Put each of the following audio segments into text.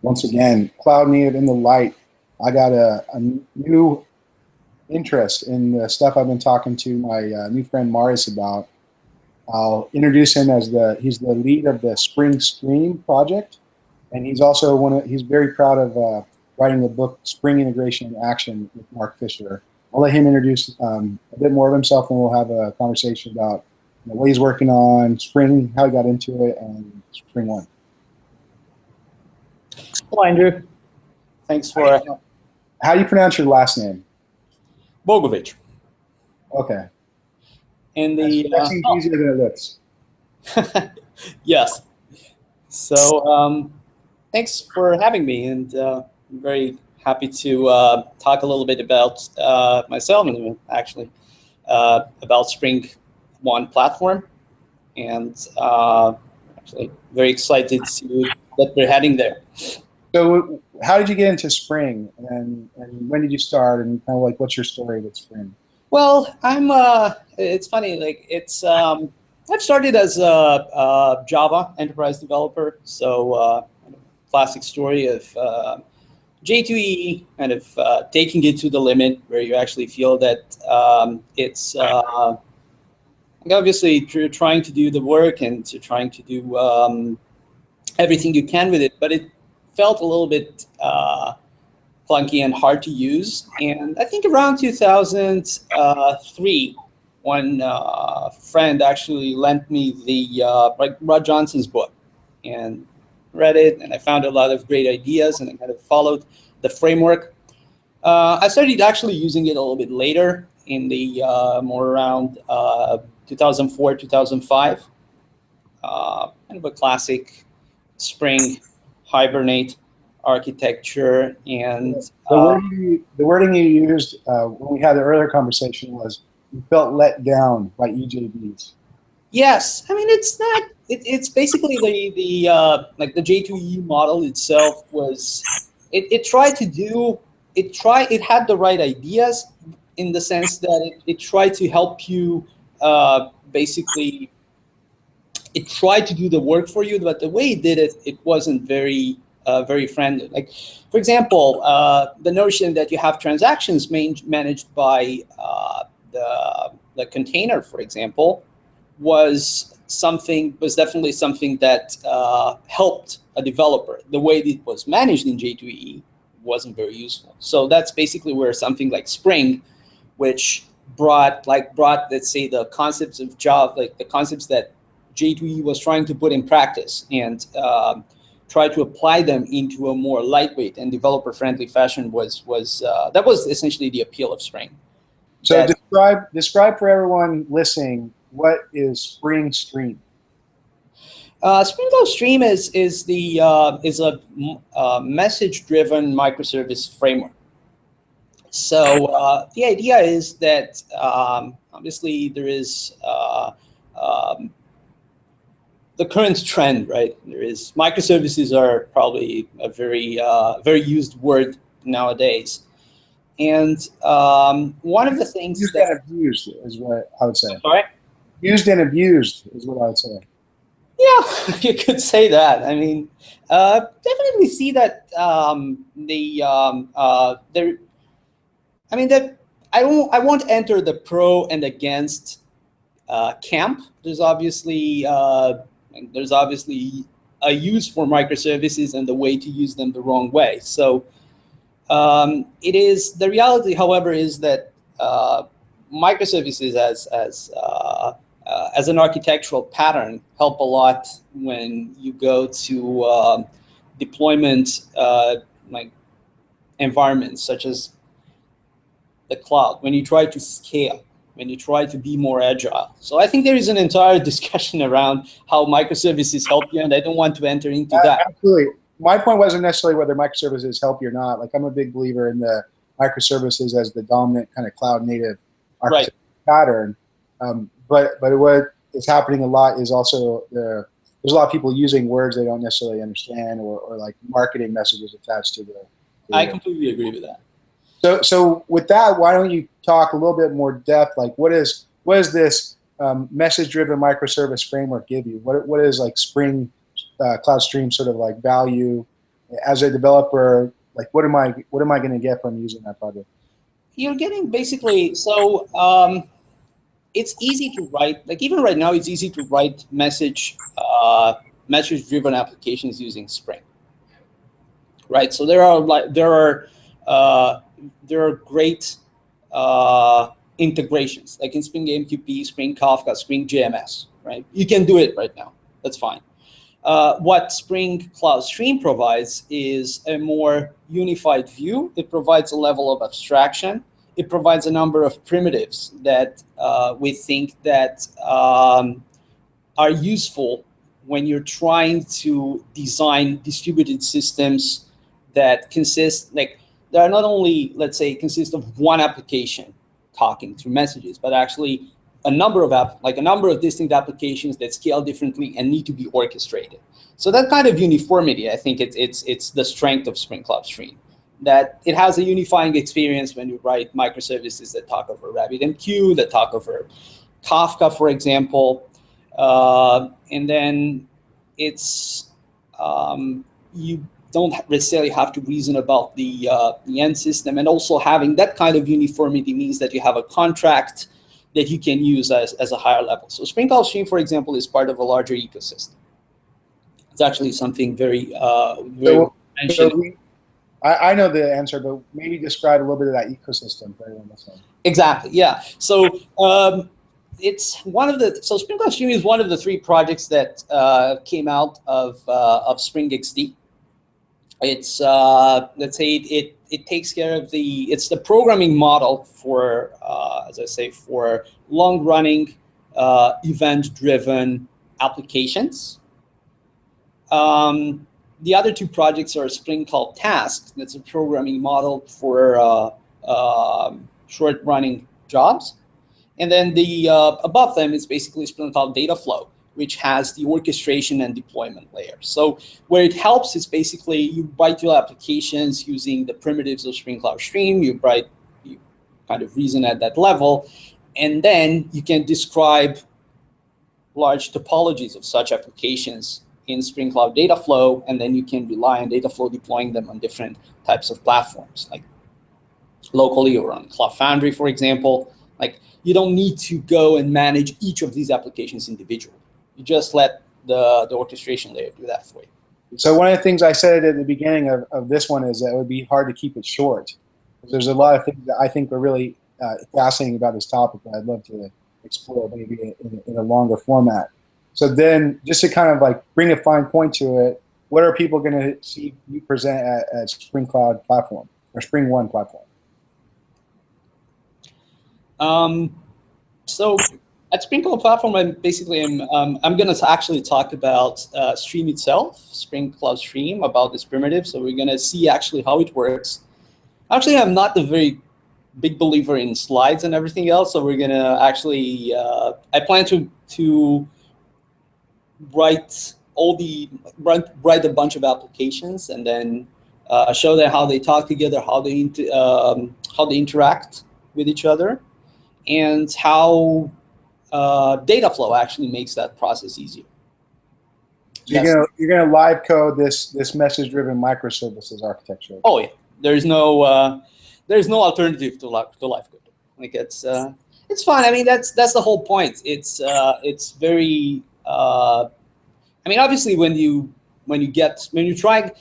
once again, cloud native in the light. I got a new interest in the stuff I've been talking to my new friend Marius about. I'll introduce him as he's the lead of the Spring Stream project, and he's also he's very proud of writing the book Spring Integration in Action with Mark Fisher. I'll let him introduce a bit more of himself, and we'll have a conversation about what he's working on, Spring, how he got into it, and SpringOne. Hello, Andrew. Thanks for... How do you pronounce your last name? Bogoevici. Okay. And that seems easier than it looks. Yes. So thanks for having me, and I'm very happy to talk a little bit about myself and actually about SpringOne Platform, and actually very excited that we're heading there. So how did you get into Spring, and when did you start, and kind of like what's your story with Spring? Well, it's funny, like I've started as a Java enterprise developer, so classic story of J2EE, kind of taking it to the limit where you actually feel that it's obviously trying to do the work and trying to do everything you can with it, but it felt a little bit clunky and hard to use. And I think around 2003, one friend actually lent me the Rod Johnson's book, and read it, and I found a lot of great ideas, and I kind of followed the framework. I started actually using it a little bit later, in the more around 2004, 2005. Kind of a classic Spring Hibernate architecture, and the wording you used when we had the earlier conversation was you felt let down by EJBs. Yes, I mean it's not. It's basically the like the J2EE model itself was. It tried to do. It had the right ideas in the sense that it tried to help you. Basically, it tried to do the work for you, but the way it did it, it wasn't very friendly. Like, for example, the notion that you have transactions managed by the container, for example, was definitely something that helped a developer. The way it was managed in J2EE wasn't very useful. So that's basically where something like Spring, which brought let's say the concepts of Java, like the concepts that J2EE was trying to put in practice, and try to apply them into a more lightweight and developer-friendly fashion that was essentially the appeal of Spring. So describe for everyone listening, what is Spring Stream? SpringOne Stream is a message-driven microservice framework. So the idea is that obviously there is the current trend, right? There is microservices are probably a very used word nowadays, and one of the things used and abused is what I would say. Sorry? Used and abused is what I would say. Yeah, you could say that. I mean, definitely see that there. I mean that I won't enter the pro and against camp. There's obviously a use for microservices and the way to use them the wrong way. So it is the reality, however, is that microservices as an architectural pattern help a lot when you go to deployment like environments such as the cloud, when you try to scale, when you try to be more agile. So I think there is an entire discussion around how microservices help you, and I don't want to enter into that. Absolutely. My point wasn't necessarily whether microservices help you or not. Like, I'm a big believer in the microservices as the dominant kind of cloud native architecture pattern. But what is happening a lot is also there's a lot of people using words they don't necessarily understand, or like marketing messages attached to the I completely agree with that. So with that, why don't you talk a little bit more depth? Like, what is this message-driven microservice framework give you? What is like Spring Cloud Stream sort of like value? as a developer, like what am I going to get from using that project? You're getting basically, so it's easy to write, like even right now, it's easy to write message-driven applications using Spring, right? So there are great integrations, like in Spring AMQP, Spring Kafka, Spring JMS, right? You can do it right now. That's fine. What Spring Cloud Stream provides is a more unified view. It provides a level of abstraction. It provides a number of primitives that we think that are useful when you're trying to design distributed systems that consist, like, they are not only, let's say, consist of one application talking through messages, but actually a number of distinct applications that scale differently and need to be orchestrated. So that kind of uniformity, I think it's the strength of Spring Cloud Stream, that it has a unifying experience when you write microservices that talk over RabbitMQ, that talk over Kafka, for example, and then it's you don't necessarily have to reason about the end system, and also having that kind of uniformity means that you have a contract that you can use as a higher level. So Spring Cloud Stream, for example, is part of a larger ecosystem. It's actually something very I know the answer, but maybe describe a little bit of that ecosystem for everyone listening. Exactly, yeah. So it's one of the, so Spring Cloud Stream is one of the 3 projects that came out of Spring XD. It's let's say it takes care of it's the programming model for as I say, for long-running event-driven applications. The other 2 projects are Spring Cloud Tasks. That's a programming model for short-running jobs. And then the above them is basically Spring Cloud Data Flow, which has the orchestration and deployment layer. So where it helps is basically you write your applications using the primitives of Spring Cloud Stream. You kind of reason at that level, and then you can describe large topologies of such applications in Spring Cloud Data Flow, and then you can rely on Data Flow deploying them on different types of platforms, like locally or on Cloud Foundry, for example. Like, you don't need to go and manage each of these applications individually. You just let the orchestration layer do that for you. So one of the things I said at the beginning of this one is that it would be hard to keep it short. There's a lot of things that I think are really fascinating about this topic that I'd love to explore maybe in a longer format. So then, just to kind of like bring a fine point to it, what are people going to see you present at Spring Cloud Platform or SpringOne Platform? So at Spring Cloud Platform, I'm going to actually talk about Stream itself, Spring Cloud Stream, about this primitive. So we're going to see actually how it works. Actually, I'm not a very big believer in slides and everything else. So we're going to actually, I plan to write a bunch of applications and then show them how they talk together, how they interact with each other, and how data flow actually makes that process easier. So you're gonna live code this message-driven microservices architecture. Oh yeah, there's no alternative to live code. Like it's fun. I mean, that's the whole point. It's very. I mean, obviously, when you try,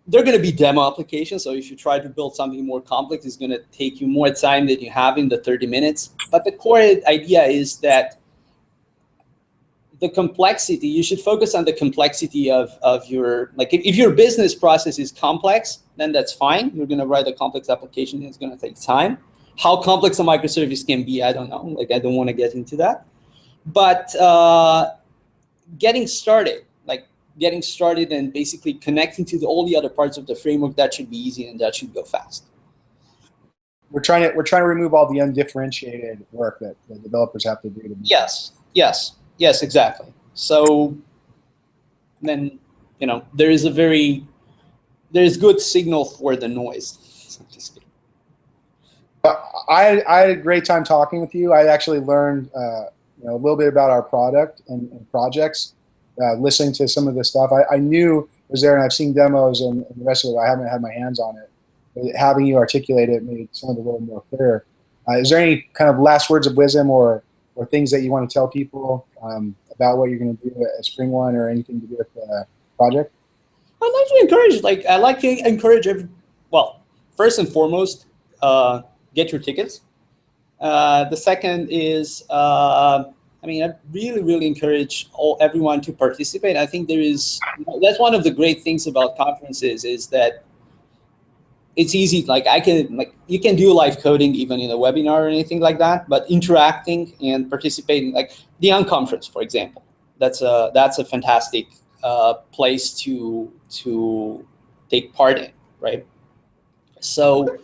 they're going to be demo applications. So if you try to build something more complex, it's going to take you more time than you have in the 30 minutes. But the core idea is that the complexity, you should focus on the complexity of your, like if your business process is complex, then that's fine. You're going to write a complex application and it's going to take time. How complex a microservice can be, I don't know. Like, I don't want to get into that. But getting started and basically connecting to all the other parts of the framework, that should be easy and that should go fast. We're trying to remove all the undifferentiated work that the developers have to do. Yes, exactly. So then, there is good signal for the noise, so to speak. I had a great time talking with you. I actually learned a little bit about our product and projects, listening to some of the stuff. I knew was there, and I've seen demos, and the rest of it I haven't had my hands on it. But having you articulate it made some of it a little more clear. Is there any kind of last words of wisdom or things that you want to tell people about what you're going to do at SpringOne or anything to do with the project? I'd like to encourage, I like to encourage well, first and foremost, get your tickets. The second is, I really encourage everyone to participate. I think that's one of the great things about conferences is that it's easy. You can do live coding even in a webinar or anything like that, but interacting and participating, like the Unconference, for example, that's a fantastic place to take part in, right? So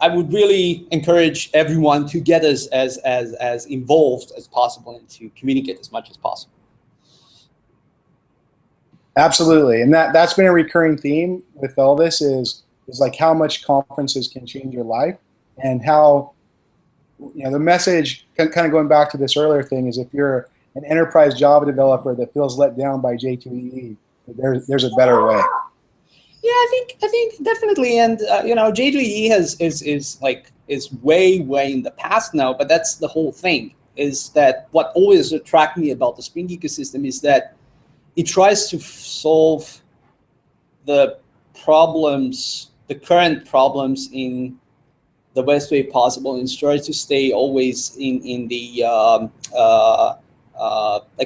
I would really encourage everyone to get as involved as possible and to communicate as much as possible. Absolutely, and that's been a recurring theme with all this is like how much conferences can change your life, and how the message, kind of going back to this earlier thing, is if you're an enterprise Java developer that feels let down by J2EE, there's a better way. Yeah, I think definitely, and J2EE is way in the past now. But that's the whole thing. Is that what always attracted me about the Spring ecosystem is that it tries to solve the current problems in the best way possible, and tries to stay always in the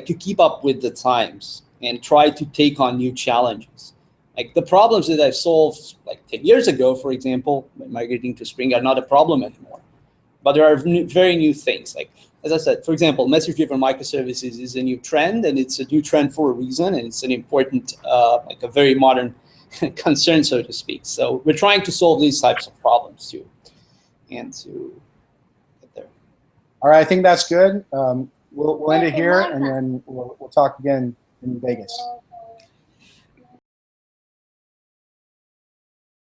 to keep up with the times and try to take on new challenges. Like the problems that I've solved 10 years ago, for example, migrating to Spring are not a problem anymore. But there are very new things. Like, as I said, for example, message-driven microservices is a new trend, and it's a new trend for a reason, and it's an important, a very modern concern, so to speak. So we're trying to solve these types of problems too, and to get there. All right, I think that's good. We'll end it here, and then we'll talk again in Vegas.